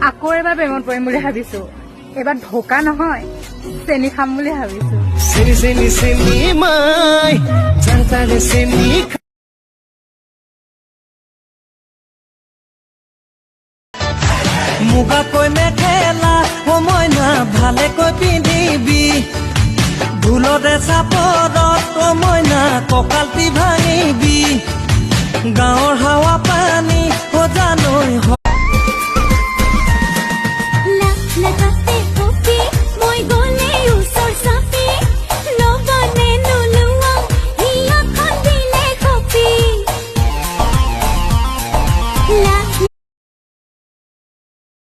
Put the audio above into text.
আকৌ এবাৰ প্ৰেমত পৰিম বুলি ভাবিছো এবাৰ ঢোকা নহয় চেনি খাম বুলি ভাবিছো চেনি চেনি চেনি মাই জানতাৰে চেনি মুগাকৈ মেখেলা সময় না ভালেকৈ পিন্ধিবি ভুলতে চাপৰত সময় না কঁকালটি ভাঙিবি গাঁৱৰ হাৱা পানী সজানৈ